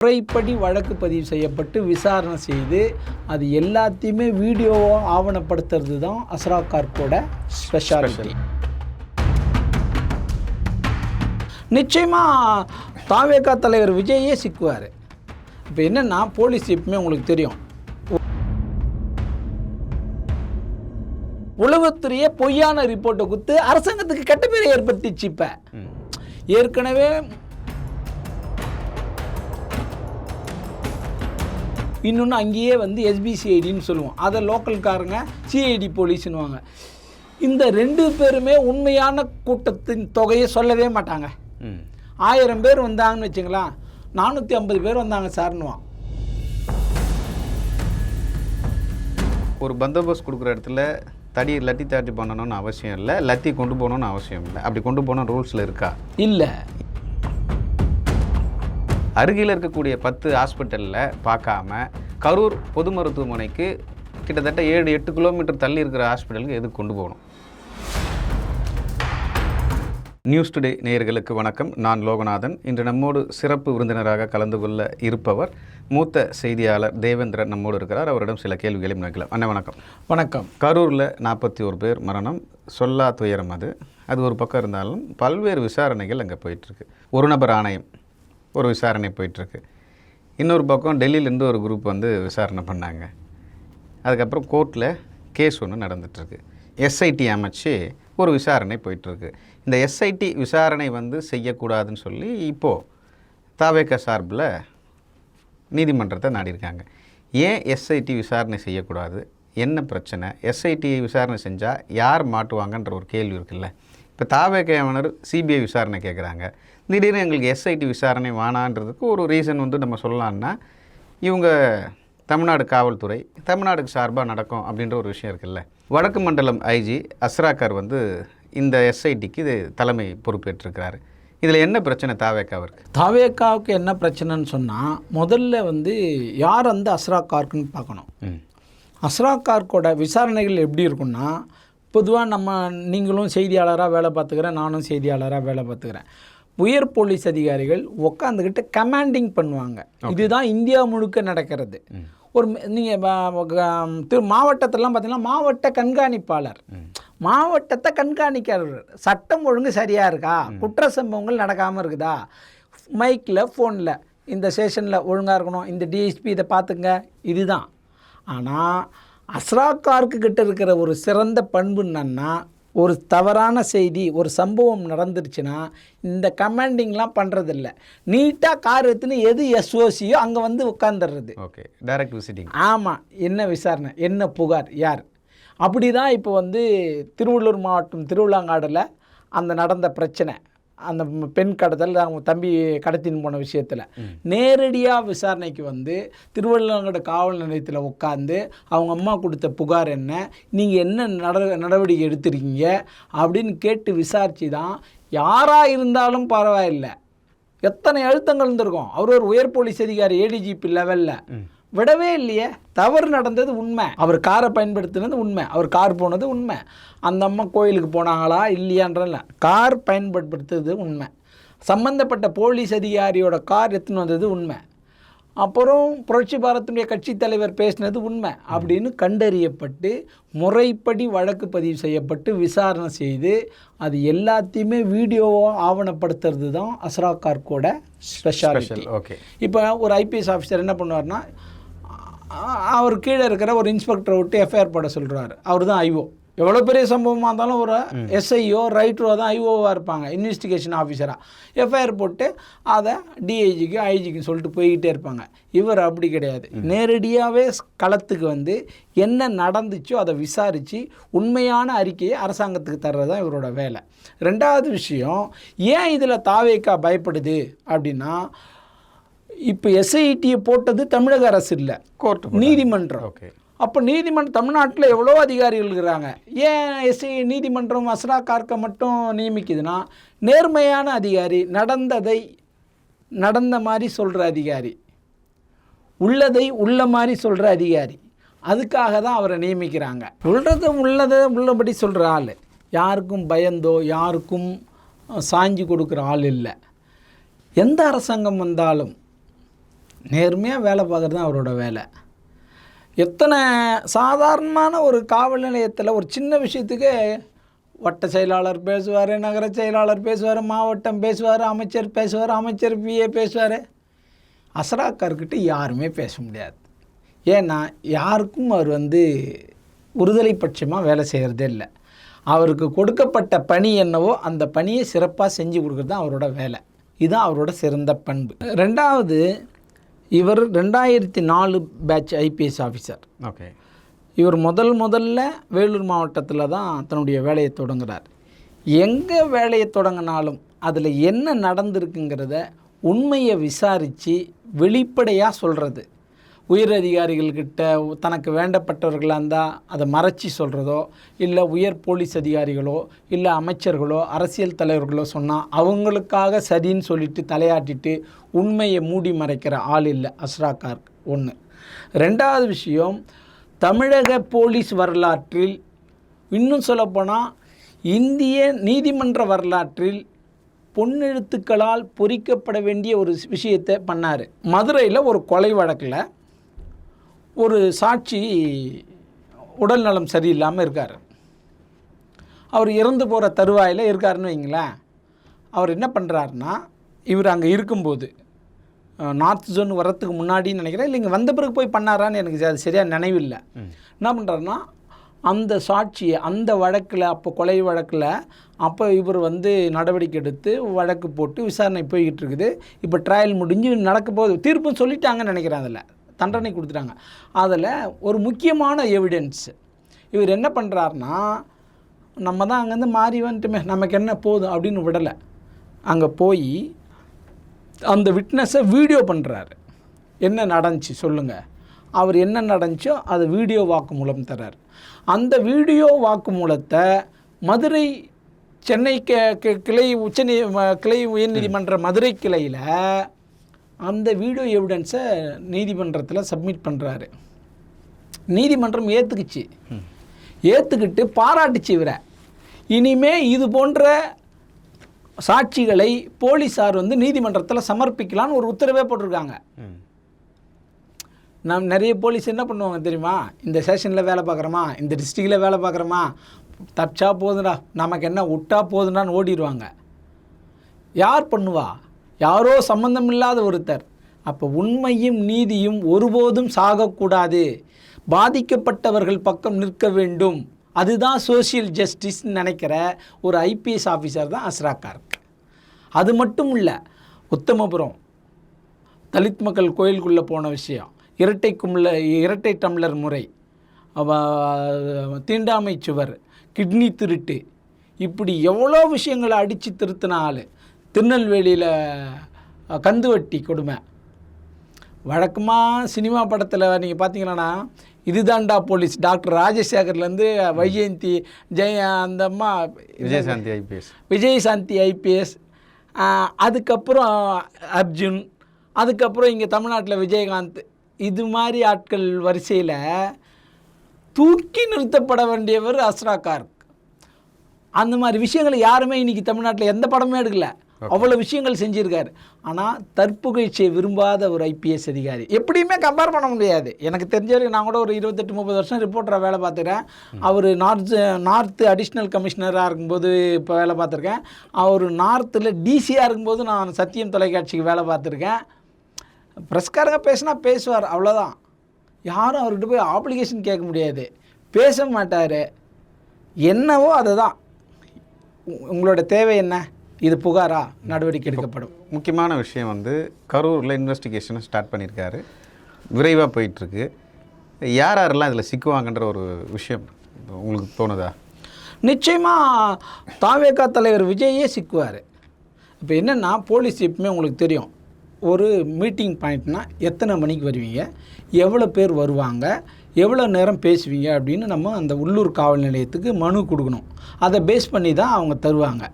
முறைப்படி வழக்கு பதிவு செய்யப்பட்டு விசாரணை செய்து அது எல்லாத்தையுமே வீடியோவாக ஆவணப்படுத்துறது தான் அஸ்ராக் கார்க்கோட ஸ்பெஷாலிட்டி. நிச்சயமாக தாவேகா தலைவர் விஜயே சிக்குவார். இப்போ என்னென்னா போலீஸ் எப்பவுமே உங்களுக்கு தெரியும், உளவுத்துறையே பொய்யான ரிப்போர்ட்டை கொடுத்து அரசாங்கத்துக்கு கெட்ட பேரை ஏற்படுத்திச்சு. இப்போ ஏற்கனவே இன்னொன்று அங்கேயே எஸ்பிசிஐடின்னு சொல்லுவோம், அதை லோக்கல்காரங்க சிஐடி போலீஸ்னுவாங்க. இந்த ரெண்டு பேருமே உண்மையான கூட்டத்தின் தொகையை சொல்லவே மாட்டாங்க. 1000 பேர் வந்தாங்கன்னு வச்சுங்களேன், 450 பேர் வந்தாங்க சார்னுவான். ஒரு பந்தோபஸ்த் கொடுக்குற இடத்துல லத்தி சார்ஜ் பண்ணணும்னு அவசியம் இல்லை, லத்தி கொண்டு போகணும்னு அவசியம் இல்லை. அப்படி கொண்டு போகணும் ரூல்ஸில் இருக்கா? இல்லை. அருகில் இருக்கக்கூடிய 10 ஹாஸ்பிட்டலில் பார்க்காம கரூர் பொது மருத்துவமனைக்கு கிட்டத்தட்ட 7-8 கிலோமீட்டர் தள்ளி இருக்கிற ஹாஸ்பிட்டலுக்கு எதுக்கு கொண்டு போகணும்? நியூஸ் டுடே நேயர்களுக்கு வணக்கம். நான் லோகநாதன். இன்று நம்மோடு சிறப்பு விருந்தினராக கலந்து கொள்ள இருப்பவர் மூத்த செய்தியாளர் தேவேந்திரன் நம்மோடு இருக்கிறார். அவரிடம் சில கேள்விகளை முன்வைக்கலாம். அண்ணா வணக்கம். வணக்கம். கரூரில் 41 பேர் மரணம், சொல்லா துயரம். அது ஒரு பக்கம் இருந்தாலும் பல்வேறு விசாரணைகள் அங்கே போயிட்டுருக்கு. ஒரு நபர் ஆணையம் ஒரு விசாரணை போயிட்டுருக்கு. இன்னொரு பக்கம் டெல்லியிலேருந்து ஒரு குரூப் விசாரணை பண்ணாங்க. அதுக்கப்புறம் கோர்ட்டில் கேஸ் ஒன்று நடந்துகிட்ருக்கு. எஸ்ஐடி அமைச்சு ஒரு விசாரணை போயிட்டுருக்கு. இந்த எஸ்ஐடி விசாரணை செய்யக்கூடாதுன்னு சொல்லி இப்போது தாவேகா சார்பில் நீதிமன்றத்தை நாடியிருக்காங்க. ஏன் எஸ்ஐடி விசாரணை செய்யக்கூடாது? என்ன பிரச்சனை? எஸ்ஐடி விசாரணை செஞ்சால் யார் மாட்டுவாங்கன்ற ஒரு கேள்வி இருக்குல்ல. இப்போ தாவேகாவினர் சிபிஐ விசாரணை கேட்குறாங்க. திடீர்னு எங்களுக்கு எஸ்ஐடி விசாரணை வேணான்றதுக்கு ஒரு ரீசன் நம்ம சொல்லலான்னா, இவங்க தமிழ்நாடு காவல்துறை தமிழ்நாடுக்கு சார்பாக நடக்கும் அப்படின்ற ஒரு விஷயம் இருக்குல்ல. வடக்கு மண்டலம் ஐஜி அஸ்ராக்கார் இந்த எஸ்ஐடிக்கு இது தலைமை பொறுப்பேற்றிருக்கிறாரு. இதில் என்ன பிரச்சனை தாவேகாவிற்கு? தாவேகாவுக்கு என்ன பிரச்சனைன்னு சொன்னால், முதல்ல யார் அஸ்ராக் கார்க்குன்னு பார்க்கணும். அஸ்ராக் கார்க்கோட விசாரணைகள் எப்படி இருக்குன்னா, பொதுவாக நீங்களும் செய்தியாளராக வேலை பார்த்துக்கிறேன், நானும் செய்தியாளராக வேலை பார்த்துக்கிறேன். உயர் போலீஸ் அதிகாரிகள் உட்காந்துக்கிட்டு கமாண்டிங் பண்ணுவாங்க. இதுதான் இந்தியா முழுக்க நடக்கிறது. ஒரு நீங்கள் மாவட்டத்திலாம் பார்த்தீங்கன்னா மாவட்ட கண்காணிப்பாளர், மாவட்டத்தை கண்காணிக்கிறார். சட்டம் ஒழுங்கு சரியாக இருக்கா, குற்ற சம்பவங்கள் நடக்காமல் இருக்குதா, மைக்கில் ஃபோனில் இந்த ஸ்டேஷனில் ஒழுங்காக இருக்கணும், இந்த டிஎஸ்பி இதை பார்த்துங்க, இதுதான். ஆனால் அஸ்ராக் கார்க்கு கிட்ட இருக்கிற ஒரு சிறந்த பண்பு என்னன்னா, ஒரு தவறான செய்தி ஒரு சம்பவம் நடந்துருச்சுன்னா இந்த கமாண்டிங்லாம் பண்ணுறதில்ல. நீட்டாக கார் எடுத்துன்னு எது எஸ்ஓசியோ அங்கே உட்காந்துடுறது. Okay, direct visiting. ஆமாம், என்ன விசாரணை, என்ன புகார், யார். அப்படி தான் இப்போ திருவள்ளூர் மாவட்டம் திருவிழாங்காடில் நடந்த பிரச்சனை, அந்த பெண் கடத்தல், அவங்க தம்பி கடத்தின்னு போன விஷயத்தில் நேரடியாக விசாரணைக்கு திருவள்ளுவங்கோட காவல் நிலையத்தில் உட்காந்து அவங்க அம்மா கொடுத்த புகார் என்ன, நீங்கள் என்ன நடவடிக்கை எடுத்துருக்கீங்க அப்படின்னு கேட்டு விசாரித்து தான் யாராக இருந்தாலும் பரவாயில்லை. எத்தனை அழுத்தங்கள் இருந்திருக்கும். அவர் ஒரு உயர் போலீஸ் அதிகாரி, ஏடிஜிபி லெவலில் விடவே இல்லையே. தவறு நடந்தது உண்மை, அவர் காரை பயன்படுத்தினது உண்மை, அவர் கார் போனது உண்மை, அந்த அம்மா கோயிலுக்கு போனாங்களா இல்லையான்றல, கார் பயன்படுத்துறது உண்மை, சம்பந்தப்பட்ட போலீஸ் அதிகாரியோட கார் எடுத்துன்னு வந்தது உண்மை, அப்புறம் புரட்சி பாரத்தினுடைய கட்சி தலைவர் பேசினது உண்மை அப்படின்னு கண்டறியப்பட்டு முறைப்படி வழக்கு பதிவு செய்யப்பட்டு விசாரணை செய்து அது எல்லாத்தையுமே வீடியோவாக ஆவணப்படுத்துறது தான் அஸ்ராக் கார்க்கோட ஸ்பெஷாலிட்டி. ஓகே. இப்போ ஒரு ஐபிஎஸ் ஆஃபீஸர் என்ன பண்ணுவார்னா, அவர் கீழே இருக்கிற ஒரு இன்ஸ்பெக்டரை விட்டு எஃப்ஐஆர் போட சொல்கிறார். அவர் தான் ஐஓ. எவ்வளோ பெரிய சம்பவமாக இருந்தாலும் ஒரு எஸ்ஐஓ ரைட்டரோ தான் ஐஓவாக இருப்பாங்க, இன்வெஸ்டிகேஷன் ஆஃபீஸராக. எஃப்ஐஆர் போட்டு அதை டிஐஜிக்கு ஐஜிக்கு சொல்லிட்டு போய்கிட்டே இருப்பாங்க. இவர் அப்படி கிடையாது. நேரடியாகவே களத்துக்கு என்ன நடந்துச்சோ அதை விசாரித்து உண்மையான அறிக்கையை அரசாங்கத்துக்கு தர்றது தான் இவரோட வேலை. ரெண்டாவது விஷயம், ஏன் இதில் தாவேகா பயப்படுது அப்படின்னா, இப்போ எஸ்ஐடியை போட்டது தமிழக அரசு இல்லை, கோர்ட், நீதிமன்றம். ஓகே. அப்போ நீதிமன்றம், தமிழ்நாட்டில் எவ்வளோ அதிகாரிகள் இருக்கிறாங்க, ஏன் நீதிமன்றம் அஸ்ராக் கார்க்கை மட்டும் நியமிக்குதுன்னா, நேர்மையான அதிகாரி, நடந்ததை நடந்த மாதிரி சொல்கிற அதிகாரி, உள்ளதை உள்ள மாதிரி சொல்கிற அதிகாரி, அதுக்காக தான் அவரை நியமிக்கிறாங்க. உள்ளதை உள்ளபடி சொல்கிற ஆள், யாருக்கும் பயந்தோ யாருக்கும் சாஞ்சி கொடுக்குற ஆள் இல்லை. எந்த அரசாங்கம் வந்தாலும் நேர்மையாக வேலை பார்க்குறது தான் அவரோட வேலை. எத்தனை சாதாரணமான ஒரு காவல் நிலையத்தில் ஒரு சின்ன விஷயத்துக்கு வட்ட செயலாளர் பேசுவார், நகர செயலாளர் பேசுவார், மாவட்டம் பேசுவார், அமைச்சர் பேசுவார், அமைச்சர் பிஏ பேசுவார். அஸ்ராக்கார்கிட்ட யாருமே பேச முடியாது. ஏன்னா யாருக்கும் அவர் ஒருதலை பட்சமாக வேலை செய்கிறதே இல்லை. அவருக்கு கொடுக்கப்பட்ட பணி என்னவோ அந்த பணியை சிறப்பாக செஞ்சு கொடுக்குறது தான் அவரோட வேலை. இதுதான் அவரோட சிறந்த பண்பு. ரெண்டாவது, இவர் 2004 பேட்ச் ஐபிஎஸ் ஆஃபீஸர். ஓகே. இவர் முதல்ல வேலூர் மாவட்டத்தில் தான் தன்னுடைய வேலையை தொடங்குகிறார். எங்கே வேலையை தொடங்கினாலும் அதில் என்ன நடந்திருக்குங்கிறத உண்மையை விசாரித்து வெளிப்படையாக சொல்கிறது. உயர் அதிகாரிகள்கிட்ட தனக்கு வேண்டப்பட்டவர்களாக இருந்தால் அதை மறைச்சி சொல்கிறதோ, இல்லை உயர் போலீஸ் அதிகாரிகளோ இல்லை அமைச்சர்களோ அரசியல் தலைவர்களோ சொன்னால் அவங்களுக்காக சரின்னு சொல்லிட்டு தலையாட்டிட்டு உண்மையை மூடி மறைக்கிற ஆள் இல்லை அஸ்ராக்கார். ஒன்று. ரெண்டாவது விஷயம், தமிழக போலீஸ் வரலாற்றில், இன்னும் சொல்லப்போனால் இந்திய நீதிமன்ற வரலாற்றில் பொன்னெழுத்துக்களால் பொறிக்கப்பட வேண்டிய ஒரு விஷயத்தை பண்ணார். மதுரையில் ஒரு கொலை வழக்கில் ஒரு சாட்சி உடல் நலம் சரியில்லாமல் இருக்கார். அவர் இறந்து போகிற தருவாயில் இருக்காருன்னு வைங்களேன். அவர் என்ன பண்ணுறாருன்னா, இவர் அங்கே இருக்கும்போது நார்த் ஜோன் வரத்துக்கு முன்னாடின்னு நினைக்கிறேன், இல்லை இங்கே வந்த பிறகு போய் பண்ணாரான்னு எனக்கு அது சரியாக நினைவில்லை. என்ன பண்ணுறாருன்னா, அந்த சாட்சியை அந்த வழக்கில், அப்போ கொலை வழக்கில் அப்போ இவர் நடவடிக்கை எடுத்து வழக்கு போட்டு விசாரணை போய்கிட்டு இருக்குது. இப்போ ட்ரையல் முடிஞ்சு நடக்க போகுது, தீர்ப்புன்னு சொல்லிட்டாங்கன்னு நினைக்கிறேன். அதில் தண்டனை கொடுத்துட்டாங்க. அதில் ஒரு முக்கியமான எவிடன்ஸ் இவர் என்ன பண்ணுறாருனா, நம்ம தான் அங்கேருந்து மாறி வந்துட்டுமே, நமக்கு என்ன போதும் அப்படின்னு விடலை. அங்கே போய் அந்த விட்னஸை வீடியோ பண்ணுறாரு. என்ன நடந்துச்சு சொல்லுங்கள். அவர் என்ன நடந்துச்சோ அது வீடியோ வாக்குமூலம் தர்றார். அந்த வீடியோ வாக்குமூலத்தை மதுரை சென்னை கிளை கிளை உயர்நீதிமன்ற மதுரை கிளையில் அந்த வீடியோ எவிடன்ஸை நீதிமன்றத்தில் சப்மிட் பண்ணுறாரு. நீதிமன்றம் ஏற்றுக்கிட்டு பாராட்டுச்சு இவரை. இனிமே இது போன்ற சாட்சிகளை போலீஸார் நீதிமன்றத்தில் சமர்ப்பிக்கலான்னு ஒரு உத்தரவே போட்டிருக்காங்க. நிறைய போலீஸ் என்ன பண்ணுவாங்க தெரியுமா, இந்த ஸ்டேஷனில் வேலை பார்க்குறோமா, இந்த டிஸ்ட்ரிக்டில் வேலை பார்க்குறோமா, தப்பிச்சா போதுடா, நமக்கு என்ன விட்டா போதுடான்னு ஓடிடுவாங்க. யார் பண்ணுவா? யாரோ சம்பந்தம் இல்லாத ஒருத்தர். அப்போ உண்மையும் நீதியும் ஒருபோதும் சாகக்கூடாது, பாதிக்கப்பட்டவர்கள் பக்கம் நிற்க வேண்டும். அதுதான் சோஷியல் ஜஸ்டிஸ்ன்னு நினைக்கிற ஒரு ஐபிஎஸ் ஆஃபீஸர் தான் அஸ்ராக்கார். அது மட்டும் இல்லை, உத்தமபுரம் தலித் மக்கள் கோயிலுக்குள்ளே போன விஷயம், இரட்டை டம்ளர் முறை, தீண்டாமை சுவர், கிட்னி திருட்டு, இப்படி எவ்வளோ விஷயங்களை அடித்து திருத்தின ஆள். திருநெல்வேலியில் கந்துவட்டி கொடுமை. வழக்கமாக சினிமா படத்தில் நீங்கள் பார்த்தீங்கன்னா, இதுதான்டா போலீஸ், டாக்டர் ராஜசேகர்லேருந்து வைஜெயந்தி அந்த அம்மா விஜயசாந்தி ஐபிஎஸ், அதுக்கப்புறம் அர்ஜுன், அதுக்கப்புறம் இங்கே தமிழ்நாட்டில் விஜயகாந்த், இது மாதிரி ஆட்கள் வரிசையில் தூக்கி நிறுத்தப்பட வேண்டியவர் அஸ்ராக்கார். அந்த மாதிரி விஷயங்களை யாருமே இன்றைக்கி தமிழ்நாட்டில் எந்த படமே எடுக்கலை. அவ்வளோ விஷயங்கள் செஞ்சுருக்காரு. ஆனால் தற்புகழ்ச்சியை விரும்பாத ஒரு ஐபிஎஸ் அதிகாரி. எப்படியுமே கம்பேர் பண்ண முடியாது. எனக்கு தெரிஞ்ச வரைக்கும் நான் கூட ஒரு 28-30 வருஷம் ரிப்போர்ட்டராக வேலை பார்த்துக்கிறேன். அவர் நார்த்து அடிஷ்னல் கமிஷனராக இருக்கும்போது இப்போ வேலை பார்த்துருக்கேன். அவர் நார்த்தில் டிசியாக இருக்கும்போது நான் சத்தியம் தொலைக்காட்சிக்கு வேலை பார்த்துருக்கேன். ப்ரெஸ்காரங்க பேசினா பேசுவார், அவ்வளோதான். யாரும் அவர்கிட்ட போய் ஆப்ளிகேஷன் கேட்க முடியாது, பேச மாட்டார். என்னவோ அதை தான், உங்களோட தேவை என்ன, இது புகாரா, நடவடிக்கை எடுக்கப்படும். முக்கியமான விஷயம் கரூரில் இன்வெஸ்டிகேஷனை ஸ்டார்ட் பண்ணியிருக்காரு, விரைவாக போயிட்டுருக்கு. யாரெல்லாம் இதில் சிக்குவாங்கன்ற ஒரு விஷயம் உங்களுக்கு தோணுதா? நிச்சயமாக தாவேகா தலைவர் விஜயே சிக்குவார். இப்போ என்னென்னா, போலீஸ் எப்பவுமே உங்களுக்கு தெரியும், ஒரு மீட்டிங் பாயிண்ட்னா எத்தனை மணிக்கு வருவீங்க, எவ்வளோ பேர் வருவாங்க, எவ்வளோ நேரம் பேசுவீங்க அப்படின்னு நம்ம அந்த உள்ளூர் காவல் நிலையத்துக்கு மனு கொடுக்கணும். அதை பேஸ் பண்ணி தான் அவங்க தருவாங்க.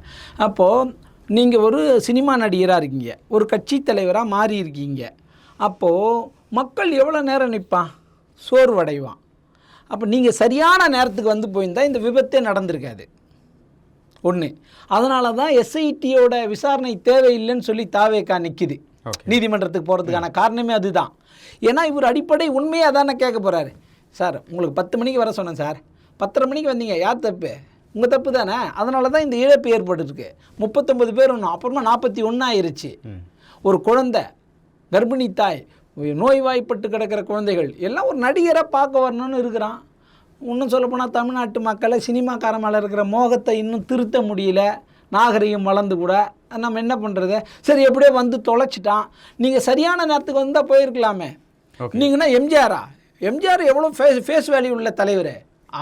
அப்போது நீங்கள் ஒரு சினிமா நடிகராக இருக்கீங்க, ஒரு கட்சி தலைவராக மாறி இருக்கீங்க. அப்போது மக்கள் எவ்வளோ நேரம் நிற்பான், சோர்வடைவான். அப்போ நீங்கள் சரியான நேரத்துக்கு போயிருந்தால் இந்த விபத்தே நடந்திருக்காது. ஒன்று. அதனால தான் எஸ்ஐடியோட விசாரணை தேவையில்லைன்னு சொல்லி தாவேகா நிற்கிது. நீதிமன்றத்துக்கு போகிறதுக்கான காரணமே அதுதான். ஏன்னா இவர் அடிப்படை உண்மையாக தானே கேட்க போகிறாரு. சார் உங்களுக்கு 10 மணிக்கு வர சொன்னேன் சார், 10:30 மணிக்கு வந்தீங்க, யார் தப்பு? உங்கள் தப்பு தானே. அதனால தான் இந்த இழப்பு ஏற்பட்டுருக்கு. 39 பேர் ஒன்றும், அப்புறமா 41 ஆயிருச்சு. ஒரு குழந்தை, கர்ப்பிணி தாய், நோய்வாய்ப்பட்டு கிடக்கிற குழந்தைகள் எல்லாம் ஒரு நடிகராக பார்க்க வரணும்னு இருக்கிறான். இன்னும் சொல்லப்போனால் தமிழ்நாட்டு மக்களை சினிமாக்கார மேலே இருக்கிற மோகத்தை இன்னும் திருத்த முடியல. நாகரிகம் வளர்ந்து கூட நம்ம என்ன பண்ணுறது? சரி, எப்படியோ வந்து தொலைச்சிட்டான். நீங்கள் சரியான நேரத்துக்கு வந்தால் போயிருக்கலாமே. நீங்கன்னா எம்ஜிஆர் எவ்வளோ ஃபேஸ் வேல்யூ உள்ள தலைவர்.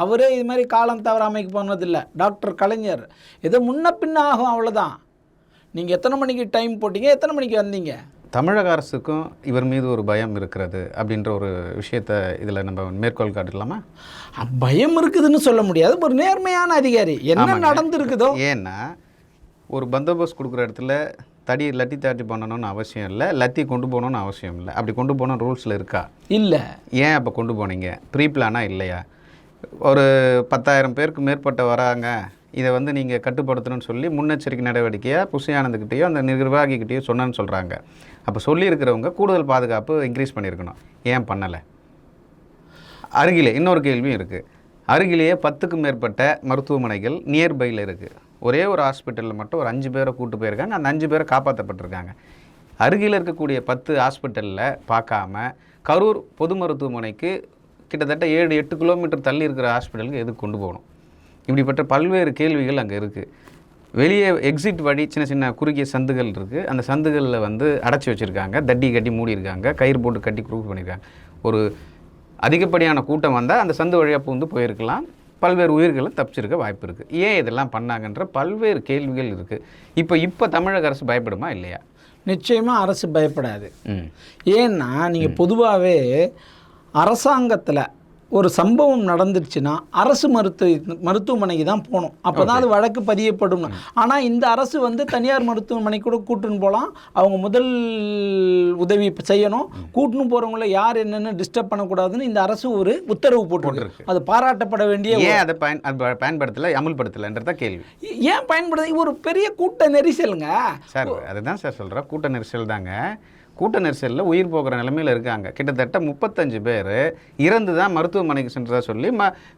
அவரே இது மாதிரி காலம் தவறாமைக்கு போனதில்லை. டாக்டர் கலைஞர் ஏதோ முன்ன பின்ன ஆகும், அவ்வளோதான். நீங்கள் எத்தனை மணிக்கு டைம் போட்டிங்க, எத்தனை மணிக்கு வந்தீங்க? தமிழக அரசுக்கும் இவர் மீது ஒரு பயம் இருக்கிறது அப்படின்ற ஒரு விஷயத்தை இதில் நம்ம மேற்கோள் காட்டலாமா? பயம் இருக்குதுன்னு சொல்ல முடியாது. ஒரு நேர்மையான அதிகாரி, என்ன நடந்துருக்குதோ. ஏன்னா ஒரு பந்தோபஸ்த் கொடுக்குற இடத்துல லத்தி தாட்டி பண்ணணும்னு அவசியம் இல்லை, லத்தி கொண்டு போகணுன்னு அவசியம் இல்லை. அப்படி கொண்டு போகணும் ரூல்ஸில் இருக்கா? இல்லை. ஏன் அப்போ கொண்டு போனீங்க? ப்ரீ பிளானாக இல்லையா? ஒரு 10,000 பேருக்கு மேற்பட்ட வராங்க, இதை வந்து நீங்கள் கட்டுப்படுத்தணும்னு சொல்லி முன்னெச்சரிக்கை நடவடிக்கையாக புஷி ஆனந்துக்கிட்டேயோ அந்த நிர்வாகிக்கிட்டேயோ சொன்னேன்னு சொல்கிறாங்க. அப்போ சொல்லியிருக்கிறவங்க கூடுதல் பாதுகாப்பு இன்க்ரீஸ் பண்ணியிருக்கணும். ஏன் பண்ணலை? அருகிலே இன்னொரு கேள்வியும் இருக்குது. அருகிலேயே 10க்கும் மேற்பட்ட மருத்துவமனைகள் நியர்பையில் இருக்குது. ஒரே ஒரு ஹாஸ்பிட்டலில் மட்டும் ஒரு 5 பேரை கூட்டு போயிருக்காங்க. அந்த 5 பேரை காப்பாற்றப்பட்டிருக்காங்க. அருகில் இருக்கக்கூடிய 10 ஹாஸ்பிட்டலில் பார்க்காம கரூர் பொது மருத்துவமனைக்கு கிட்டத்தட்ட 7-8 கிலோமீட்டர் தள்ளி இருக்கிற ஹாஸ்பிட்டலுக்கு எதுக்கு கொண்டு போகணும்? இப்படிப்பட்ட பல்வேறு கேள்விகள் அங்கே இருக்குது. வெளியே எக்ஸிட் வழி சின்ன சின்ன குறுகிய சந்துகள் இருக்குது. அந்த சந்துகளில் வந்து அடைச்சி வச்சுருக்காங்க, தட்டி கட்டி மூடியிருக்காங்க, கயிறு போட்டு கட்டி குரூப் பண்ணியிருக்காங்க. ஒரு அதிகப்படியான கூட்டம் வந்தால் அந்த சந்து வழியாக பூந்து போயிருக்கலாம், பல்வேறு உயிர்களை தப்பிச்சிருக்க வாய்ப்பு இருக்குது. ஏன் இதெல்லாம் பண்ணாங்கன்ற பல்வேறு கேள்விகள் இருக்குது. இப்போ தமிழக அரசு பயப்படுமா இல்லையா? நிச்சயமாக அரசு பயப்படாது. ஏன்னா நீங்கள் பொதுவாகவே அரசாங்கத்தில் ஒரு சம்பவம் நடந்துருச்சுன்னா அரசு மருத்துவமனைக்கு தான் போகணும். அப்போ தான் அது வழக்கு பதியப்படும். ஆனால் இந்த அரசு வந்து தனியார் மருத்துவமனைக்கு கூட கூட்டுன்னு போகலாம், அவங்க முதல் உதவி செய்யணும். கூட்டுன்னு போகிறவங்கள யார் என்னென்னு டிஸ்டர்ப் பண்ணக்கூடாதுன்னு இந்த அரசு ஒரு உத்தரவு போட்டுருக்கு. அது பாராட்டப்பட வேண்டிய. ஏன் அதை பயன்படுத்தலை, அமல்படுத்தலைன்றத கேள்வி. ஏன் பயன்படுத்த? ஒரு பெரிய கூட்ட நெரிசலுங்க சார். அதுதான் சார் சொல்கிறேன், கூட்ட நெரிசல் தாங்க. கூட்ட நெரிசலில் உயிர் போகிற நிலைமையில் இருக்காங்க. கிட்டத்தட்ட 35 பேர் இறந்து தான் மருத்துவமனைக்கு சென்றதாக சொல்லி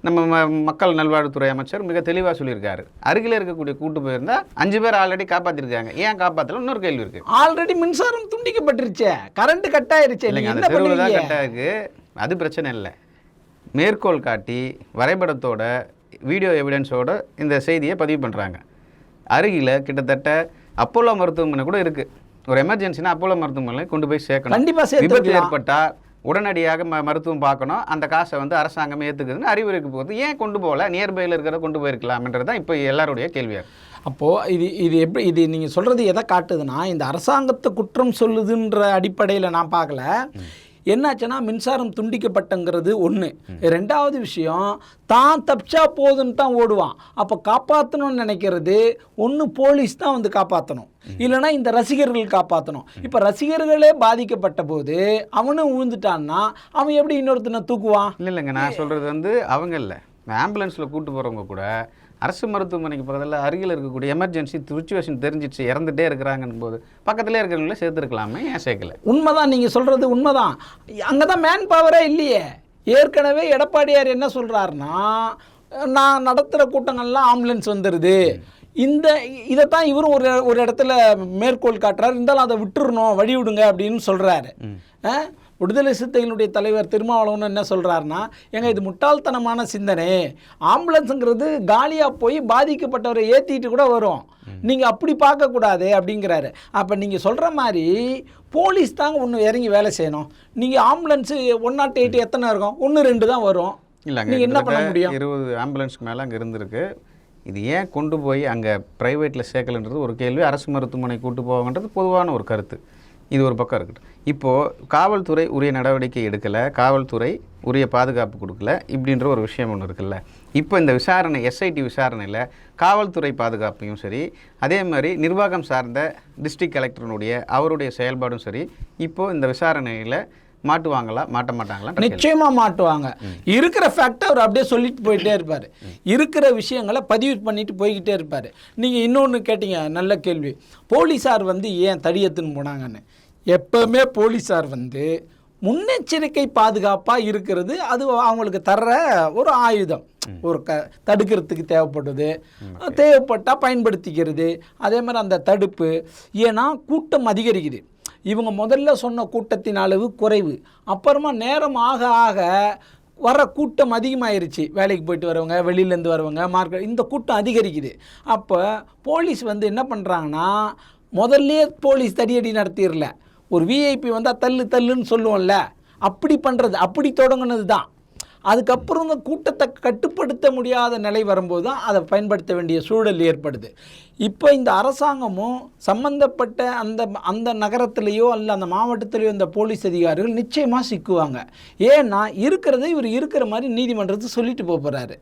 நம்ம மக்கள் நல்வாழ்வுத்துறை அமைச்சர் மிக தெளிவாக சொல்லியிருக்காரு. அருகில் இருக்கக்கூடிய கூட்டு போயிருந்தால் 5 பேர் ஆல்ரெடி காப்பாற்றிருக்காங்க. ஏன் காப்பாற்றல? இன்னொரு கேள்வி இருக்குது. ஆல்ரெடி மின்சாரம் துண்டிக்கப்பட்டுருச்சு, கரண்ட் கட் ஆயிருச்சு. இல்லைங்க, அந்த தெருவில் தான் கட் ஆயிருக்கு, அது பிரச்சனை இல்லை. மேற்கோள் காட்டி வரைபடத்தோட வீடியோ எவிடன்ஸோட இந்த செய்தியை பதிவு பண்ணுறாங்க. அருகில் கிட்டத்தட்ட அப்போலோ மருத்துவமனை கூட இருக்குது. ஒரு எமர்ஜென்சினா அப்போலோ மருத்துவமனை கொண்டு போய் சேர்க்கணும். கண்டிப்பாக விபத்து ஏற்பட்டால் உடனடியாக மருத்துவம் பார்க்கணும், அந்த காசை வந்து அரசாங்கம் ஏற்றுக்குதுன்னு அறிவுரைக்கு போகுது. ஏன் கொண்டு போகல? நியர்பையில் இருக்கிறத கொண்டு போயிருக்கலாம்ன்றது தான் இப்போ எல்லாருடைய கேள்வியாக. அப்போது இது எப்படி இது நீங்கள் சொல்கிறது எதை காட்டுதுன்னா, இந்த அரசாங்கத்தை குற்றம் சொல்லுதுன்ற அடிப்படையில் நான் பார்க்கல. என்னாச்சுன்னா மின்சாரம் துண்டிக்கப்பட்டங்கிறது ஒன்று. ரெண்டாவது விஷயம், தான் தப்பிச்சா போதுன்னு தான் ஓடுவான். அப்போ காப்பாற்றணும்னு நினைக்கிறது ஒன்று போலீஸ் தான் வந்து காப்பாற்றணும், இல்லைனா இந்த ரசிகர்கள் காப்பாற்றணும். இப்போ ரசிகர்களே பாதிக்கப்பட்ட போது அவனும் விழுந்துட்டான்னா அவன் எப்படி இன்னொருத்தனை தூக்குவான்? இல்லைங்க, நான் சொல்கிறது வந்து அவங்க இல்லை, ஆம்புலன்ஸில் கூப்பிட்டு போகிறவங்க கூட அரசு மருத்துவமனைக்கு பக்கத்தில் அருகில் இருக்கக்கூடிய எமர்ஜென்சி சுச்சுவேஷன் தெரிஞ்சிச்சு, இறந்துட்டே இருக்கிறாங்கன்னு போது பக்கத்துலேயே இருக்கிறவங்களே சேர்த்துருக்கலாமே, ஏன் சேர்க்கல? உண்மைதான், நீங்கள் சொல்கிறது உண்மைதான். அங்கே தான் மேன் பவரே இல்லையே. ஏற்கனவே எடப்பாடியார் என்ன சொல்கிறாருன்னா, நான் நடத்துகிற கூட்டங்கள்லாம் ஆம்புலன்ஸ் வந்துடுது. இதைத்தான் இவரும் ஒரு இடத்துல மேற்கோள் காட்டுறாரு. இருந்தாலும் அதை விட்டுறணும், வழி விடுங்க அப்படின்னு சொல்கிறாரு. விடுதலை சிறுத்தைகளுடைய தலைவர் திருமாவளவன் என்ன சொல்கிறாருன்னா, இது முட்டாள்தனமான சிந்தனை, ஆம்புலன்ஸுங்கிறது காலியாக போய் பாதிக்கப்பட்டவரை ஏற்றிட்டு கூட வரும், நீங்கள் அப்படி பார்க்கக்கூடாது அப்படிங்கிறாரு. அப்போ நீங்கள் சொல்கிற மாதிரி போலீஸ் தாங்க ஒன்று இறங்கி வேலை செய்யணும். நீங்கள் ஆம்புலன்ஸு 108 எத்தனை இருக்கும்? 1-2 தான் வரும். இல்லைங்க, நீங்கள் என்ன பண்ண முடியும்? 20 ஆம்புலன்ஸ்க்கு மேலே அங்கே இருந்திருக்கு. இது ஏன் கொண்டு போய் அங்கே ப்ரைவேட்டில் சேர்க்கலன்றது ஒரு கேள்வி. அரசு மருத்துவமனை கூட்டு போவாங்கன்றது பொதுவான ஒரு கருத்து. இது ஒரு பக்கம் இருக்கட்டும். இப்போது காவல்துறை உரிய நடவடிக்கை எடுக்கலை, காவல்துறை உரிய பாதுகாப்பு கொடுக்கல, இப்படின்ற ஒரு விஷயம் ஒன்று இருக்குல்ல. இப்போ இந்த விசாரணை SIT விசாரணையில் காவல்துறை பாதுகாப்பையும் சரி, அதே மாதிரி நிர்வாகம் சார்ந்த டிஸ்ட்ரிக்ட் கலெக்டருடைய அவருடைய செயல்பாடும் சரி, இப்போது இந்த விசாரணையில் மாட்டுவாங்களா மாட்ட மாட்டாங்களா? நிச்சயமாக மாட்டுவாங்க. இருக்கிற ஃபேக்டை அவர் அப்படியே சொல்லிட்டு போயிட்டே இருப்பார், இருக்கிற விஷயங்களை பதிவு பண்ணிட்டு போய்கிட்டே இருப்பார். நீங்கள் இன்னொன்று கேட்டீங்க, நல்ல கேள்வி. போலீஸார் வந்து ஏன் தடியத்துன்னு போனாங்கன்னு. எப்பவுமே போலீஸார் வந்து முன்னெச்சரிக்கை பாதுகாப்பாக இருக்கிறது அது அவங்களுக்கு தர்ற ஒரு ஆயுதம். ஒரு தடுக்கிறதுக்கு தேவைப்படுது, தேவைப்பட்டால் பயன்படுத்திக்கிறது. அதே மாதிரி அந்த தடுப்பு, ஏன்னா கூட்டம் அதிகரிக்குது. இவங்க முதல்ல சொன்ன கூட்டத்தின் அளவு குறைவு, அப்புறமா நேரம் ஆக ஆக வர கூட்டம் அதிகமாயிருச்சு. வேலைக்கு போயிட்டு வரவங்க, வெளியிலேருந்து வரவங்க, மார்க்கெட், இந்த கூட்டம் அதிகரிக்குது. அப்போ போலீஸ் வந்து என்ன பண்ணுறாங்கன்னா, முதல்ல போலீஸ் தடியடி நடத்திடல, ஒரு விஐபி வந்தால் தள்ளுன்னு சொல்லுவோம்ல, அப்படி பண்ணுறது, அப்படி தொடங்கினது தான். அதுக்கப்புறம் இந்த கூட்டத்தை கட்டுப்படுத்த முடியாத நிலை வரும்போது தான் அதை பயன்படுத்த வேண்டிய சூழல் ஏற்படுது. இப்போ இந்த அரசாங்கமும் சம்மந்தப்பட்ட அந்த நகரத்திலேயோ அல்ல அந்த மாவட்டத்திலேயோ இந்த போலீஸ் அதிகாரிகள் நிச்சயமாக சிக்குவாங்க. ஏன்னா இவர் இருக்கிற மாதிரி நீதிமன்றத்தை சொல்லிட்டு போகிறாரு.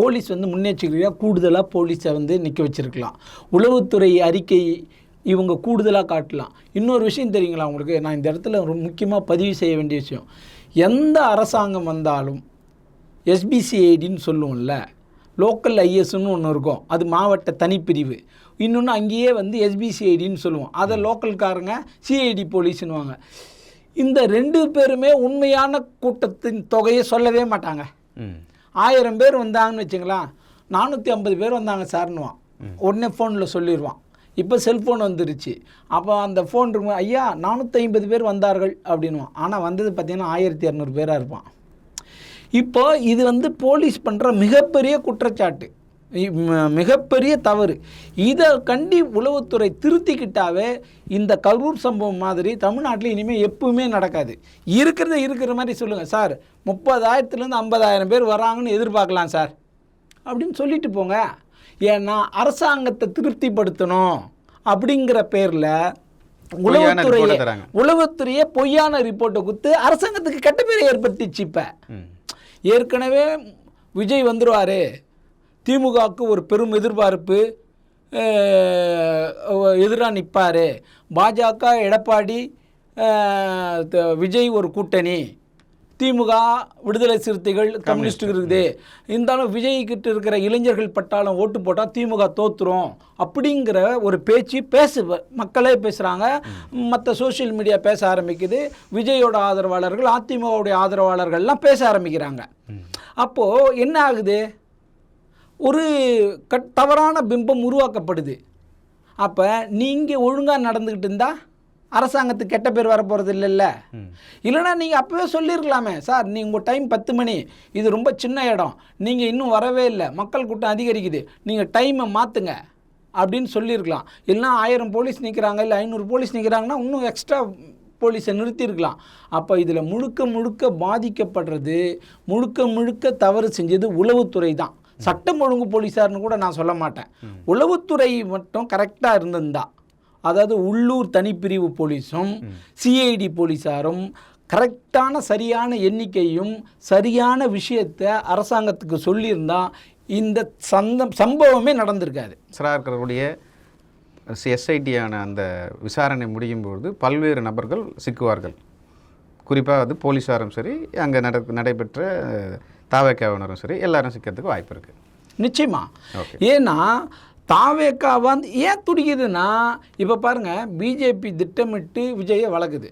போலீஸ் வந்து முன்னெச்சரிக்கையாக கூடுதலாக போலீஸை வந்து நிற்க வச்சுருக்கலாம். உளவுத்துறை அறிக்கை இவங்க கூடுதலாக காட்டலாம். இன்னொரு விஷயம் தெரியுங்களா உங்களுக்கு, நான் இந்த இடத்துல முக்கியமாக பதிவு செய்ய வேண்டிய விஷயம், எந்த அரசாங்கம் வந்தாலும் எஸ்பிசிஐடின்னு சொல்லுவோம்ல, லோக்கல் ஐஎஸ்ன்னு ஒன்று இருக்கும், அது மாவட்ட தனிப்பிரிவு. இன்னொன்று அங்கேயே வந்து எஸ்பிசிஐடின்னு சொல்லுவோம், அதை லோக்கல்காரங்க சிஐடி போலீஸ்னுவாங்க. இந்த 2 பேருமே உண்மையான கூட்டத்தின் தொகையை சொல்லவே மாட்டாங்க. 1000 பேர் வந்தாங்கன்னு வச்சுங்களா, 450 பேர் வந்தாங்க சார்னுவான், உடனே ஃபோனில் சொல்லிடுவான். இப்போ செல்ஃபோன் வந்துருச்சு, அப்போ அந்த ஃபோன் இருக்கும், ஐயா 450 பேர் வந்தார்கள் அப்படின்வான். ஆனால் வந்தது பார்த்திங்கன்னா 1200 பேராக இருப்பான். இப்போ இது வந்து போலீஸ் பண்ணுற மிகப்பெரிய குற்றச்சாட்டு, மிகப்பெரிய தவறு. இதை கண்டி உளவுத்துறை திருத்திக்கிட்டாவே இந்த கரூர் சம்பவம் மாதிரி தமிழ்நாட்டில் இனிமேல் எப்பவுமே நடக்காது. இருக்கிற மாதிரி சொல்லுங்கள் சார், 30,000 50,000 பேர் வராங்கன்னு எதிர்பார்க்கலாம் சார் அப்படின்னு சொல்லிட்டு போங்க. ஏன்னா அரசாங்கத்தை திருப்திப்படுத்தணும் அப்படிங்கிற பேரில் உளவுத்துறையே பொய்யான ரிப்போர்ட்டை கொடுத்து அரசாங்கத்துக்கு கெட்ட பேரை ஏற்படுத்திச்சு. இப்போ ஏற்கனவே விஜய் வந்துடுவார், திமுகவுக்கு ஒரு பெரும் எதிர்பார்ப்பு, எதிராக நிற்பார், பாஜக எடப்பாடி விஜய் ஒரு கூட்டணி, திமுக விடுதலை சிறுத்தைகள் கம்யூனிஸ்ட்டுக்கு இருக்குது, இருந்தாலும் விஜய்கிட்ட இருக்கிற இளைஞர்கள் பட்டாலும் ஓட்டு போட்டால் திமுக தோற்றுரும் அப்படிங்கிற ஒரு பேச்சு மக்களே பேசுகிறாங்க. மற்ற சோஷியல் மீடியா பேச ஆரம்பிக்குது. விஜயோட ஆதரவாளர்கள், அதிமுகவுடைய ஆதரவாளர்கள்லாம் பேச ஆரம்பிக்கிறாங்க. அப்போது என்ன ஆகுது, ஒரு தவறான பிம்பம் உருவாக்கப்படுது. அப்போ நீங்கள் ஒழுங்காக நடந்துக்கிட்டு இருந்தால் அரசாங்கத்துக்கு கெட்ட பேர் வர போகிறது இல்லைல்ல. இல்லைனா நீங்கள் அப்போவே சொல்லியிருக்கலாமே, சார் நீங்கள் உங்கள் டைம் 10 மணி, இது ரொம்ப சின்ன இடம், நீங்கள் இன்னும் வரவே இல்லை, மக்கள் கூட்டம் அதிகரிக்குது, நீங்கள் டைமை மாற்றுங்க அப்படின்னு சொல்லியிருக்கலாம். இல்லைனா 1000 போலீஸ் நிற்கிறாங்க, இல்லை 500 போலீஸ் நிற்கிறாங்கன்னா இன்னும் எக்ஸ்ட்ரா போலீஸை நிறுத்தியிருக்கலாம். அப்போ இதில் முழுக்க பாதிக்கப்படுறது, முழுக்க தவறு செஞ்சது உளவுத்துறை தான். சட்டம் ஒழுங்கு போலீஸார்னு கூட நான் சொல்ல மாட்டேன். உளவுத்துறை மட்டும் கரெக்டாக இருந்திருந்தா, அதாவது உள்ளூர் தனிப்பிரிவு போலீஸும் சிஐடி போலீஸாரும் கரெக்டான சரியான எண்ணிக்கையும் சரியான விஷயத்தை அரசாங்கத்துக்கு சொல்லியிருந்தா இந்த சம்பவமே நடந்திருக்காது. சரார்களுடைய எஸ்ஐடியான அந்த விசாரணை முடியும் பொழுது பல்வேறு நபர்கள் சிக்குவார்கள். குறிப்பாக அது போலீஸாரும் சரி, அங்கே நடைபெற்ற தாவேக்காவினரும் சரி, எல்லாரும் சிக்கிறதுக்கு வாய்ப்பு இருக்குது நிச்சயமா. ஏன்னா தாவேக்கா வந்து ஏன் துடிக்குதுன்னா, இப்போ பாருங்கள், பிஜேபி திட்டமிட்டு விஜயை வளர்க்குது.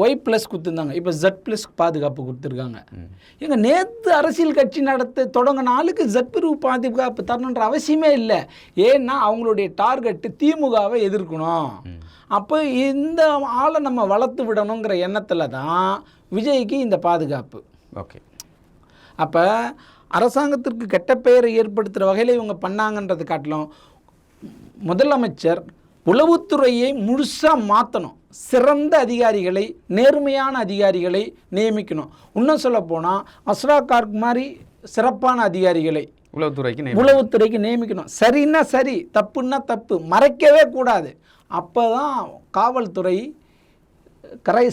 Y+ கொடுத்துருந்தாங்க, இப்போ Z+ பாதுகாப்பு கொடுத்துருக்காங்க. எங்க நேற்று அரசியல் கட்சி தொடங்கின ஆளுக்கு Z+ பாதுகாப்பு தரணுன்ற அவசியமே இல்லை. ஏன்னா அவங்களுடைய டார்கெட்டு திமுகவை எதிர்க்கணும். அப்போ இந்த ஆளை நம்ம வளர்த்து விடணுங்கிற எண்ணத்தில் தான் விஜய்க்கு இந்த பாதுகாப்பு. ஓகே, அப்போ அரசாங்கத்திற்கு கெட்ட பெயரை ஏற்படுத்துகிற வகையில் இவங்க பண்ணாங்கன்றது காட்டிலும் முதலமைச்சர் உளவுத்துறையை முழுசாக மாற்றணும், சிறந்த அதிகாரிகளை, நேர்மையான அதிகாரிகளை நியமிக்கணும். இன்னும் சொல்ல போனால் அஸ்ரா கார்க் மாதிரி சிறப்பான அதிகாரிகளை உளவுத்துறைக்கு நியமிக்கணும். சரின்னா சரி, தப்புன்னா தப்பு, மறைக்கவே கூடாது. அப்போ தான் காவல்துறை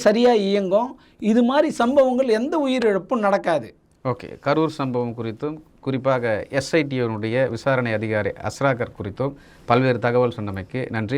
சரியாக இயங்கும். இது மாதிரி சம்பவங்கள் எந்த உயிரிழப்பும் நடக்காது. ஓகே, கரூர் சம்பவம் குறித்தும் குறிப்பாக எஸ்ஐடியினுடைய விசாரணை அதிகாரி அஸ்ரா கார்க் குறித்தும் பல்வேறு தகவல் சொன்னமைக்கு நன்றி.